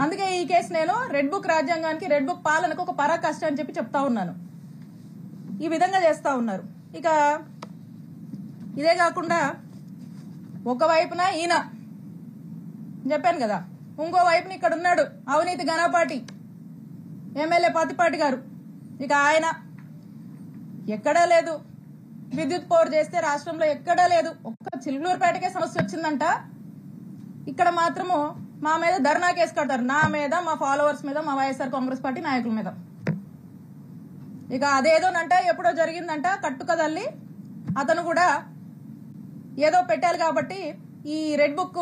అందుకే ఈ కేసు నేను రెడ్ బుక్ రాజ్యాంగానికి, రెడ్ బుక్ పాలనకు ఒక పరాకాష్ట అని చెప్పి చెప్తా ఉన్నాను. ఈ విధంగా చేస్తా ఉన్నారు. ఇక ఇదే కాకుండా ఒకవైపున ఈయన చెప్పాను కదా, ఇంకో వైపున ఇక్కడ ఉన్నాడు అవినీతి ఘనపాటి ఎమ్మెల్యే పత్తిపాటి గారు. ఇక ఆయన ఎక్కడా లేదు, విద్యుత్ పవర్ చేస్తే రాష్ట్రంలో ఎక్కడా లేదు. ఒక్క చిలుకూరుపేటకే సమస్య వచ్చిందంట, ఇక్కడ మాత్రము మా మీద ధర్నా కేసు కడతారు, నా మీద, మా ఫాలోవర్స్ మీద, మా వైఎస్ఆర్ కాంగ్రెస్ పార్టీ నాయకుల మీద. ఇక అదేదోనంట ఎప్పుడో జరిగిందంట కట్టుకదల్లి అతను కూడా ఏదో పెట్టాలి కాబట్టి ఈ రెడ్ బుక్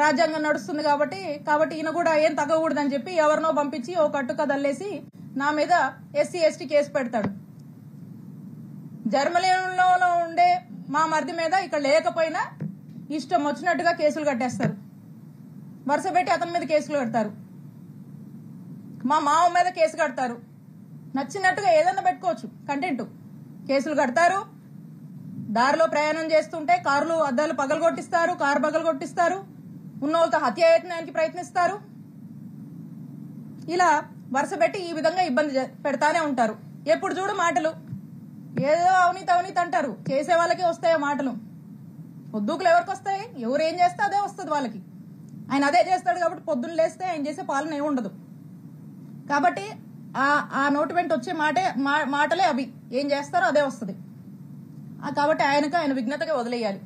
రాజ్యాంగం నడుస్తుంది కాబట్టి ఈయన కూడా ఏం తగ్గకూడదని చెప్పి ఎవరినో పంపించి ఓ కట్టుకదల్లేసి నా మీద ఎస్సీ ఎస్టీ కేసు పెడతాడు. జర్మనీలో ఉండే మా మరిది మీద ఇక్కడ లేకపోయినా ఇష్టం వచ్చినట్టుగా కేసులు కట్టేస్తారు, వరుస పెట్టి అతని మీద కేసులు కడతారు, మా మావ మీద కేసు కడతారు, నచ్చినట్టుగా ఏదన్నా పెట్టుకోవచ్చు కంటెంట్. కేసులు కడతారు, దారిలో ప్రయాణం చేస్తుంటే కార్లు అద్దాలు పగలగొట్టిస్తారు, కారు పగలగొట్టిస్తారు, ఉన్నోళ్ళతో హత్యాయత్నానికి ప్రయత్నిస్తారు. ఇలా వరుస పెట్టి ఈ విధంగా ఇబ్బంది పెడతానే ఉంటారు. ఎప్పుడు చూడు మాటలు, ఏదో అవినీతి అవినీతి అంటారు, చేసే వాళ్ళకే వస్తాయో మాటలు. పొద్దుకులు ఎవరికి వస్తాయి? ఎవరు ఏం చేస్తే అదే వస్తుంది వాళ్ళకి. ఆయన అదే చేస్తాడు కాబట్టి పొద్దున్న లేస్తే ఆయన చేసే పాలన ఏమి ఉండదు. కాబట్టి ఆ నోటి వెంట వచ్చే మాటలే అవి, ఏం చేస్తారో అదే వస్తుంది. కాబట్టి ఆయన విఘ్నతగా వదిలేయాలి.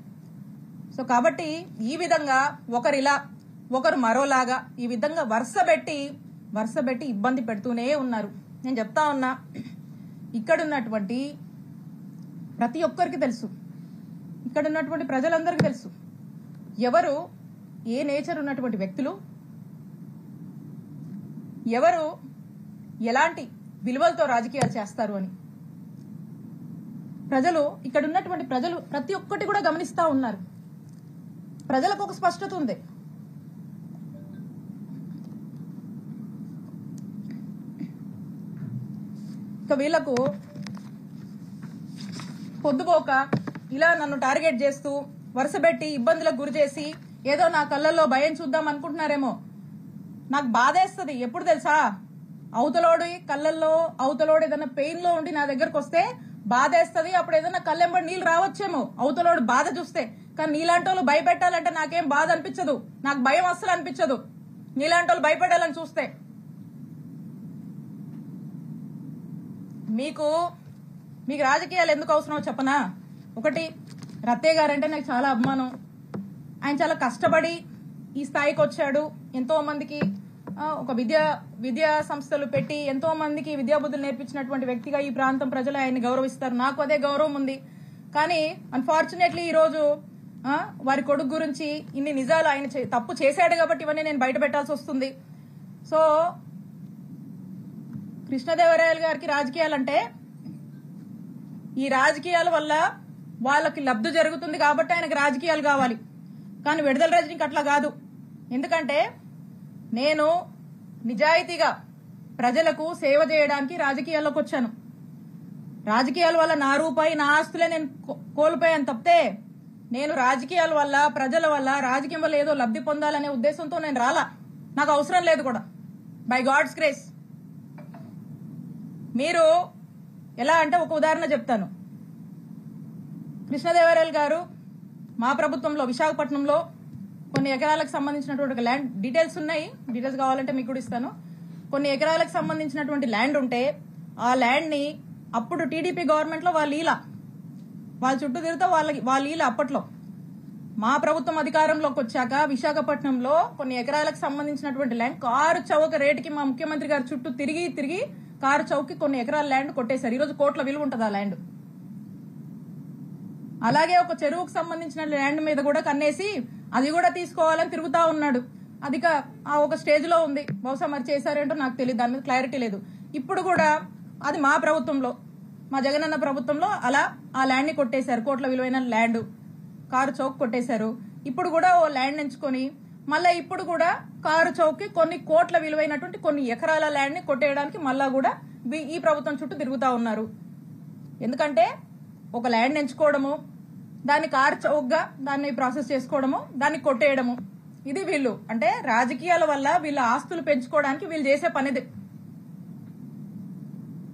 సో కాబట్టి ఈ విధంగా ఒకరిలా ఒకరు మరోలాగా ఈ విధంగా వరుస పెట్టి ఇబ్బంది పెడుతూనే ఉన్నారు. నేను చెప్తా ఉన్నా, ఇక్కడున్నటువంటి ప్రతి ఒక్కరికి తెలుసు, ఇక్కడ ఉన్నటువంటి ప్రజలందరికీ తెలుసు ఎవరు ఏ నేచర్ ఉన్నటువంటి వ్యక్తులు, ఎవరు ఎలాంటి విలువలతో రాజకీయాలు చేస్తారు అని. ప్రజలు, ఇక్కడ ఉన్నటువంటి ప్రజలు ప్రతి ఒక్కటి కూడా గమనిస్తా ఉన్నారు. ప్రజలకు ఒక స్పష్టత ఉంది. ఇక వీళ్లకు పొద్దుపోక ఇలా నన్ను టార్గెట్ చేస్తూ వరుసపెట్టి ఇబ్బందులకు గురి చేసి ఏదో నా కళ్ళల్లో భయం చూద్దాం అనుకుంటున్నారేమో. నాకు బాధేస్తుంది ఎప్పుడు తెలుసా, అవతలోడి కళ్ళల్లో అవతలోడు ఏదైనా పెయిన్ లో ఉండి నా దగ్గరకు వస్తే బాధేస్తుంది. అప్పుడు ఏదైనా కళ్ళెంబడి నీళ్ళు రావచ్చేమో అవతలోడు బాధ చూస్తే. కానీ నీలాంటి వాళ్ళు భయపెట్టాలంటే నాకేం బాధ అనిపించదు, నాకు భయం అస్సలు అనిపించదు నీలాంటి వాళ్ళు భయపెట్టాలని చూస్తే. మీకు రాజకీయాలు ఎందుకు అవసరమో చెప్పనా. ఒకటి, రత్తయ్య గారు అంటే నాకు చాలా అభిమానం. ఆయన చాలా కష్టపడి ఈ స్థాయికి వచ్చాడు. ఎంతో మందికి ఒక విద్యా సంస్థలు పెట్టి ఎంతో మందికి విద్యాబుద్ధులు నేర్పించినటువంటి వ్యక్తిగా ఈ ప్రాంతం ప్రజలు ఆయన్ని గౌరవిస్తారు. నాకు అదే గౌరవం ఉంది. కానీ అన్ఫార్చునేట్లీ ఈ రోజు వారి కొడుకు గురించి ఇన్ని నిజాలు, ఆయన తప్పు చేశాడు కాబట్టి ఇవన్నీ నేను బయట పెట్టాల్సి వస్తుంది. సో కృష్ణదేవరాయలు గారికి రాజకీయాలంటే ఈ రాజకీయాల వల్ల వాళ్ళకి లబ్ధి జరుగుతుంది కాబట్టి ఆయనకు రాజకీయాలు కావాలి. కానీ విడుదల రజనీకి అట్లా కాదు. ఎందుకంటే నేను నిజాయితీగా ప్రజలకు సేవ చేయడానికి రాజకీయాల్లోకి వచ్చాను. రాజకీయాల వల్ల నా రూపాయి, నా ఆస్తులే నేను కోల్పోయాను తప్పితే నేను రాజకీయాల వల్ల, ప్రజల వల్ల, రాజకీయం వల్ల ఏదో లబ్ధి పొందాలనే ఉద్దేశంతో నేను రాలా. నాకు అవసరం లేదు కూడా, బై గాడ్స్ గ్రేస్. మీరు ఎలా అంటే ఒక ఉదాహరణ చెప్తాను. కృష్ణదేవరాయలు గారు మా ప్రభుత్వంలో విశాఖపట్నంలో కొన్ని ఎకరాలకు సంబంధించినటువంటి ల్యాండ్ డీటెయిల్స్ ఉన్నాయి, డీటెయిల్స్ కావాలంటే మీకు కూడా ఇస్తాను. కొన్ని ఎకరాలకు సంబంధించినటువంటి ల్యాండ్ ఉంటే ఆ ల్యాండ్ ని అప్పుడు టీడీపీ గవర్నమెంట్ లో వాళ్ళ చుట్టూ తిరుగుతా వాళ్ళ అప్పట్లో. మా ప్రభుత్వం అధికారంలోకి వచ్చాక విశాఖపట్నంలో కొన్ని ఎకరాలకు సంబంధించినటువంటి ల్యాండ్ కారు చౌక రేటుకి మా ముఖ్యమంత్రి గారు చుట్టూ తిరిగి కారు చౌకి కొన్ని ఎకరాల ల్యాండ్ కొట్టేశారు. ఈరోజు కోట్ల విలువ ఉంటుంది ఆ ల్యాండ్. అలాగే ఒక చెరువుకు సంబంధించిన ల్యాండ్ మీద కూడా కన్నేసి అది కూడా తీసుకోవాలని తిరుగుతా ఉన్నాడు. అది ఒక స్టేజ్ లో ఉంది. బహుశా మరి చేశారేంటో నాకు తెలియదు, దాని మీద క్లారిటీ లేదు. ఇప్పుడు కూడా అది మా ప్రభుత్వంలో, మా జగనన్న ప్రభుత్వంలో అలా ఆ ల్యాండ్ ని కొట్టేశారు. కోట్ల విలువైన ల్యాండ్ కారు చౌక్ కొట్టేశారు. ఇప్పుడు కూడా ఓ ల్యాండ్ ఎంచుకొని మళ్ళా ఇప్పుడు కూడా కారు చౌక్కి కొన్ని కోట్ల విలువైనటువంటి కొన్ని ఎకరాల ల్యాండ్ ని కొట్టేయడానికి మళ్ళా కూడా ఈ ప్రభుత్వం చుట్టూ తిరుగుతా ఉన్నారు. ఎందుకంటే ఒక ల్యాండ్ ఎంచుకోవడము, దాన్ని కారు చౌక్గా దాన్ని ప్రాసెస్ చేసుకోవడము, దాన్ని కొట్టేయడము, ఇది వీళ్ళు అంటే రాజకీయాల వల్ల వీళ్ళ ఆస్తులు పెంచుకోవడానికి వీళ్ళు చేసే పనిది.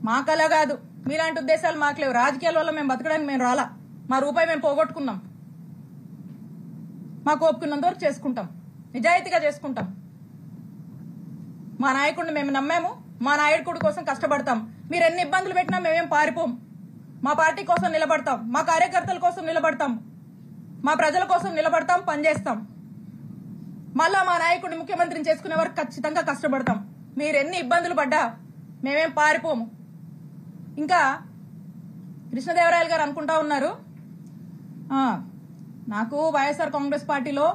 మాకలా కాదు, మీలాంటి ఉద్దేశాలు మాకు లేవు. రాజకీయాల వల్ల మేము బతకడానికి మేము రాలా, మా రూపాయి మేము పోగొట్టుకున్నాం. మాకు ఒప్పుకున్నంత వరకు చేసుకుంటాం, నిజాయితీగా చేసుకుంటాం. మా నాయకుడిని మేము నమ్మాము, మా నాయకుడి కోసం కష్టపడతాం. మీరు ఎన్ని ఇబ్బందులు పెట్టినా మేమేం పారిపోం. మా పార్టీ కోసం నిలబడతాం, మా కార్యకర్తల కోసం నిలబడతాం, మా ప్రజల కోసం నిలబడతాం, పనిచేస్తాం. మళ్ళా మా నాయకుడిని ముఖ్యమంత్రిని చేసుకునే వరకు ఖచ్చితంగా కష్టపడతాం. మీరు ఎన్ని ఇబ్బందులు పడ్డా మేమేం పారిపోము. ఇంకా కృష్ణదేవరాయలు గారు అనుకుంటా ఉన్నారు, నాకు వైఎస్ఆర్ కాంగ్రెస్ పార్టీలో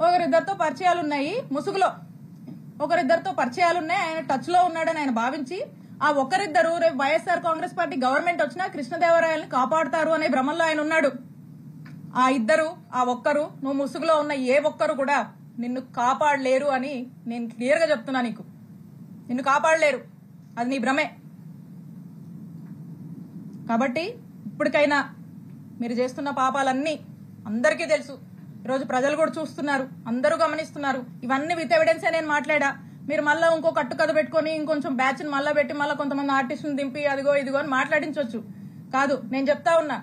ఒకరిద్దరితో పరిచయాలు ఉన్నాయి, ముసుగులో ఒకరిద్దరితో పరిచయాలు ఉన్నాయి, ఆయన టచ్ లో ఉన్నాడని ఆయన భావించి ఆ ఒకరిద్దరు రేపు వైఎస్ఆర్ కాంగ్రెస్ పార్టీ గవర్నమెంట్ వచ్చినా కృష్ణదేవరాయల్ని కాపాడుతారు అనే భ్రమంలో ఆయన ఉన్నాడు. ఆ ఇద్దరు, ఆ ఒక్కరు, నువ్వు ముసుగులో ఉన్న ఏ ఒక్కరు కూడా నిన్ను కాపాడలేరు అని నేను క్లియర్ గా చెప్తున్నా. నిన్ను కాపాడలేరు, అది నీ భ్రమే. కాబట్టి ఇప్పటికైనా మీరు చేస్తున్న పాపాలన్నీ అందరికీ తెలుసు. ఈరోజు ప్రజలు కూడా చూస్తున్నారు, అందరూ గమనిస్తున్నారు. ఇవన్నీ విత్ ఎవిడెన్సే నేను మాట్లాడా. మీరు మళ్ళీ ఇంకో కట్టుకథ పెట్టుకుని ఇంకొంచెం బ్యాచ్ ని మళ్ళా పెట్టి మళ్ళీ కొంతమంది ఆర్టిస్టులు దింపి అదిగో ఇదిగో అని మాట్లాడించవచ్చు. కాదు, నేను చెప్తా ఉన్నా,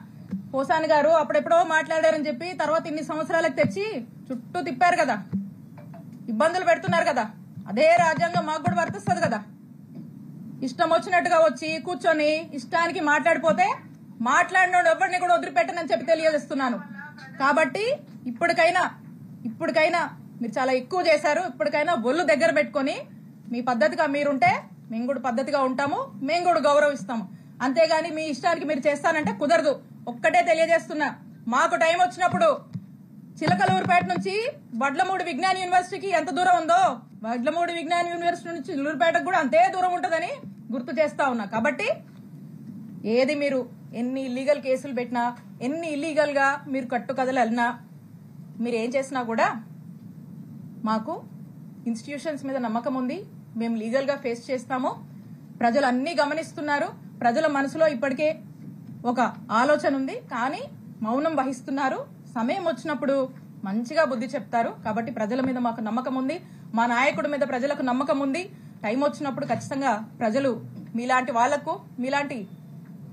పోసాని గారు అప్పుడెప్పుడో మాట్లాడారని చెప్పి తర్వాత ఇన్ని సంవత్సరాలకు తెచ్చి చుట్టూ తిప్పారు కదా, ఇబ్బందులు పెడుతున్నారు కదా. అదే రాజ్యాంగం మాకు కూడా వర్తిస్తుంది కదా. ఇష్టం వచ్చినట్టుగా వచ్చి కూర్చొని ఇష్టానికి మాట్లాడిపోతే మాట్లాడినోడు ఎవరిని కూడా వదిలిపెట్టనని చెప్పి తెలియజేస్తున్నాను. కాబట్టి ఇప్పటికైనా మీరు చాలా ఎక్కువ చేశారు. ఇప్పటికైనా ఒళ్ళు దగ్గర పెట్టుకొని మీ పద్ధతిగా మీరుంటే మేము కూడా పద్ధతిగా ఉంటాము, మేము కూడా గౌరవిస్తాము. అంతేగాని మీ ఇష్టానికి మీరు చేస్తానంటే కుదరదు. ఒక్కటే తెలియజేస్తున్నా, మాకు టైం వచ్చినప్పుడు చిలకలూరుపేట నుంచి వడ్లమూడి విజ్ఞాన యూనివర్సిటీకి ఎంత దూరం ఉందో వడ్లమూడి విజ్ఞాన యూనివర్సిటీ నుంచి చిలూరుపేటకు కూడా అంతే దూరం ఉంటుందని గుర్తు చేస్తా ఉన్నా. కాబట్టి ఏది మీరు ఎన్ని ఇల్లీగల్ కేసులు పెట్టినా, ఎన్ని ఇల్లీగల్ గా మీరు కట్టుకథలు వెళ్ళినా, మీరు ఏం చేసినా కూడా మాకు ఇన్స్టిట్యూషన్స్ మీద నమ్మకం ఉంది. మేము లీగల్ గా ఫేస్ చేస్తాము. ప్రజలు అన్ని గమనిస్తున్నారు. ప్రజల మనసులో ఇప్పటికే ఒక ఆలోచన ఉంది, కానీ మౌనం వహిస్తున్నారు. సమయం వచ్చినప్పుడు మంచిగా బుద్ధి చెప్తారు. కాబట్టి ప్రజల మీద మాకు నమ్మకం ఉంది, మా నాయకుడి మీద ప్రజలకు నమ్మకం ఉంది. టైం వచ్చినప్పుడు ఖచ్చితంగా ప్రజలు మీలాంటి వాళ్లకు, మీలాంటి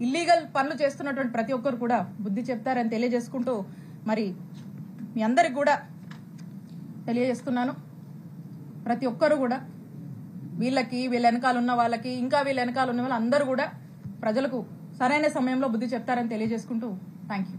ఇల్లీగల్ పనులు చేస్తున్నటువంటి ప్రతి ఒక్కరు కూడా బుద్ధి చెప్తారని తెలియజేసుకుంటూ, మరి మీ అందరికి కూడా తెలియజేస్తున్నాను, ప్రతి ఒక్కరు కూడా వీళ్ళ వెనకాల ఉన్న వాళ్ళకి, ఇంకా వీళ్ళ వెనకాల ఉన్న వాళ్ళు అందరూ కూడా ప్రజలకు సరైన సమయంలో బుద్ధి చెప్తారని తెలియజేసుకుంటూ థ్యాంక్ యూ.